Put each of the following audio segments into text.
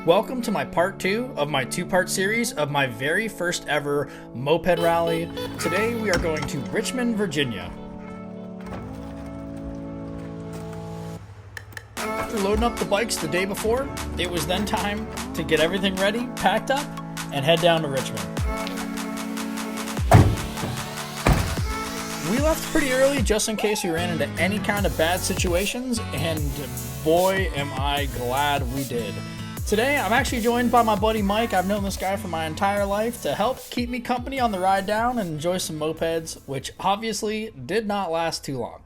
Welcome to my part 2 of my 2-part series of my very first ever moped rally. Today we are going to Richmond, Virginia. After loading up the bikes the day before, it was then time to get everything ready, packed up, and head down to Richmond. We left pretty early just in case we ran into any kind of bad situations, and boy am I glad we did. Today I'm actually joined by my buddy Mike. I've known this guy for my entire life to help keep me company on the ride down and enjoy some mopeds, which obviously did not last too long.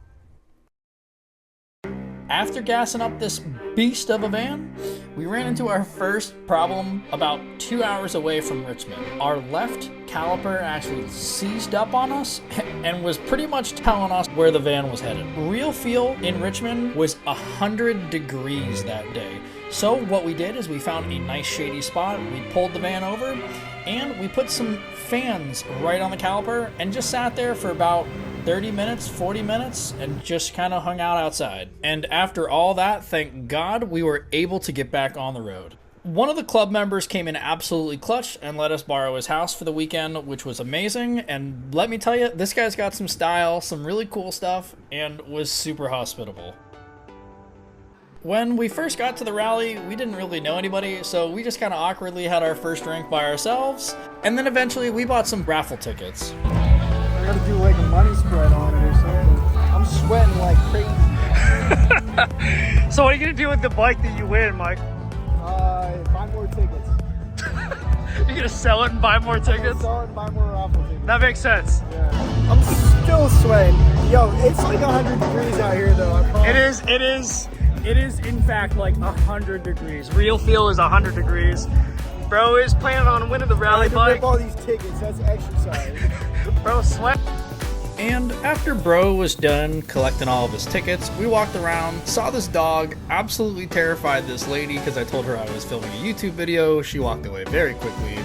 After gassing up this beast of a van, we ran into our first problem about 2 hours away from Richmond. Our left caliper actually seized up on us and was pretty much telling us where the van was headed. Real feel in Richmond was 100 degrees that day. So what we did is we found a nice shady spot, we pulled the van over, and we put some fans right on the caliper and just sat there for about 30 minutes, 40 minutes, and just kind of hung out outside. And after all that, thank God, we were able to get back on the road. One of the club members came in absolutely clutch and let us borrow his house for the weekend, which was amazing. And let me tell you, this guy's got some style, some really cool stuff, and was super hospitable. When we first got to the rally, we didn't really know anybody, so we just kind of awkwardly had our first drink by ourselves. And then eventually we bought some raffle tickets. I gotta do like a money spread on it or something. I'm sweating like crazy. So what are you gonna do with the bike that you win, Mike? Buy more tickets. You're gonna sell it and buy more tickets? Sell it and buy more raffle tickets. That makes sense. Yeah. I'm still sweating. Yo, it's like 100 degrees out here though, I promise. It is in fact like 100 degrees. Real feel is 100 degrees. Bro is planning on winning the rally bike. Rip all these tickets, that's exercise. Bro sweat. And after Bro was done collecting all of his tickets, we walked around, saw this dog, absolutely terrified this lady because I told her I was filming a YouTube video. She walked away very quickly.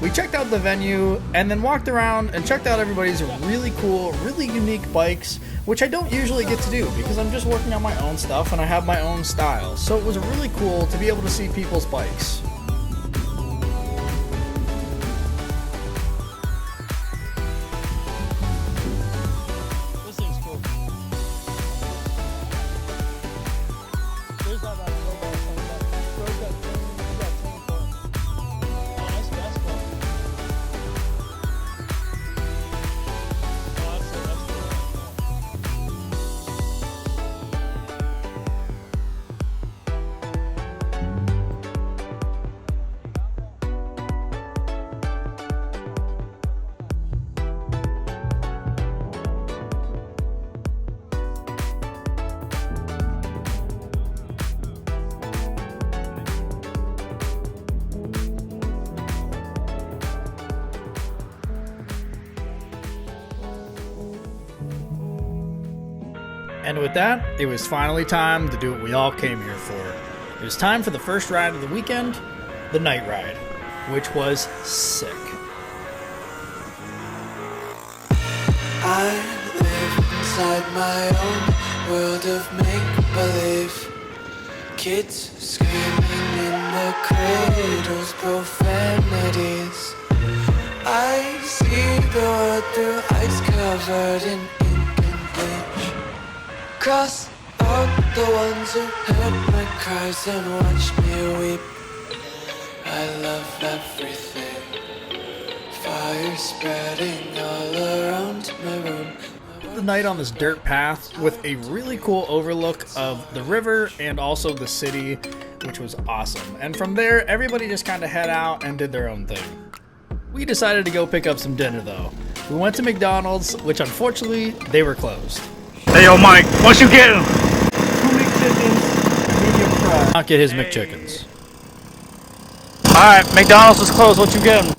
We checked out the venue and then walked around and checked out everybody's really cool, really unique bikes, which I don't usually get to do because I'm just working on my own stuff and I have my own style. So it was really cool to be able to see people's bikes. And with that, it was finally time to do what we all came here for. It was time for the first ride of the weekend, the night ride, which was sick. I live inside my own world of make-believe. Kids screaming in the cradles, profanities. I see the world through ice covered in ink and bleach. Cross out the ones who heard my cries and watched me weep. I love everything. Fire spreading all around my room. The night on this dirt path with a really cool overlook of the river and also the city, which was awesome. And from there, everybody just kind of head out and did their own thing. We decided to go pick up some dinner though. We went to McDonald's, which unfortunately, they were closed. Hey yo Mike, what you getting? 2 McChickens, medium fry. Not get his McChickens. Alright, McDonald's is closed, what you getting?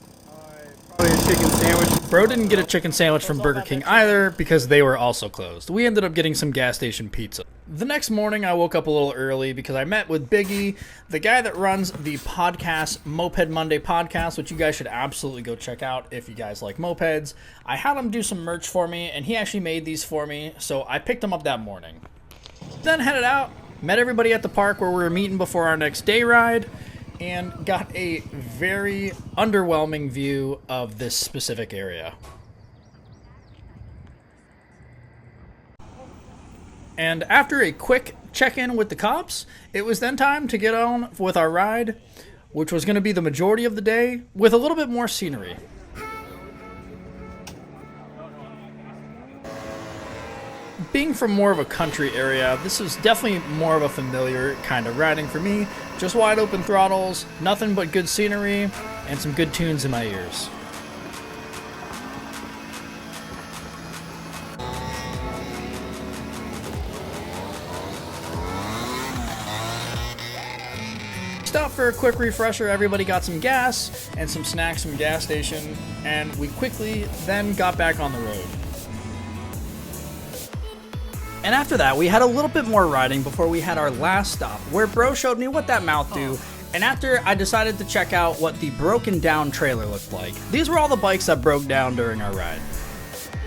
Probably a chicken sandwich. Bro didn't get a chicken sandwich from Burger King either because they were also closed. We ended up getting some gas station pizza. The next morning I woke up a little early because I met with Biggie, the guy that runs the podcast Moped Monday podcast, which you guys should absolutely go check out if you guys like mopeds. I had him do some merch for me and he actually made these for me, so I picked them up that morning. Then headed out, met everybody at the park where we were meeting before our next day ride, and got a very underwhelming view of this specific area. And after a quick check-in with the cops, it was then time to get on with our ride, which was going to be the majority of the day, with a little bit more scenery. Being from more of a country area, this is definitely more of a familiar kind of riding for me. Just wide open throttles, nothing but good scenery, and some good tunes in my ears. Stopped for a quick refresher. Everybody got some gas and some snacks from the gas station, and we quickly then got back on the road. And after that, we had a little bit more riding before we had our last stop, where bro showed me what that mount do, and after I decided to check out what the broken down trailer looked like. These were all the bikes that broke down during our ride.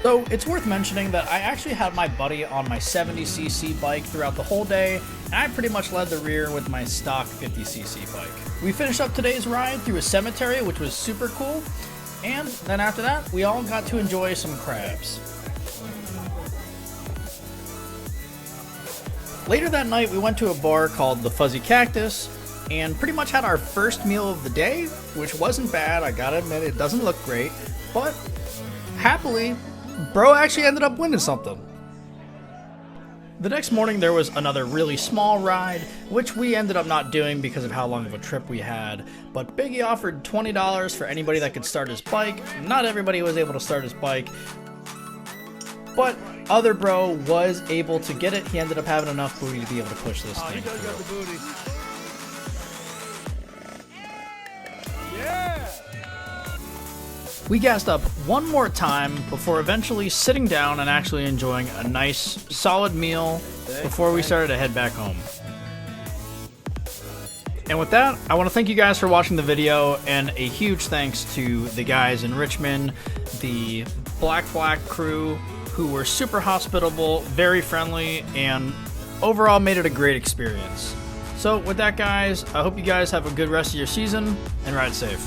So it's worth mentioning that I actually had my buddy on my 70cc bike throughout the whole day, and I pretty much led the rear with my stock 50cc bike. We finished up today's ride through a cemetery, which was super cool, and then after that, we all got to enjoy some crabs. Later that night, we went to a bar called the Fuzzy Cactus, and pretty much had our first meal of the day, which wasn't bad. I gotta admit, it doesn't look great, but happily, bro actually ended up winning something. The next morning, there was another really small ride, which we ended up not doing because of how long of a trip we had, but Biggie offered $20 for anybody that could start his bike. Not everybody was able to start his bike, but other bro was able to get it. He ended up having enough booty to be able to push this thing through. Yeah! We gassed up one more time before eventually sitting down and actually enjoying a nice, solid meal before we started to head back home. And with that, I want to thank you guys for watching the video, and a huge thanks to the guys in Richmond, the Black crew, who were super hospitable, very friendly, and overall made it a great experience. So with that, guys, I hope you guys have a good rest of your season, and ride safe.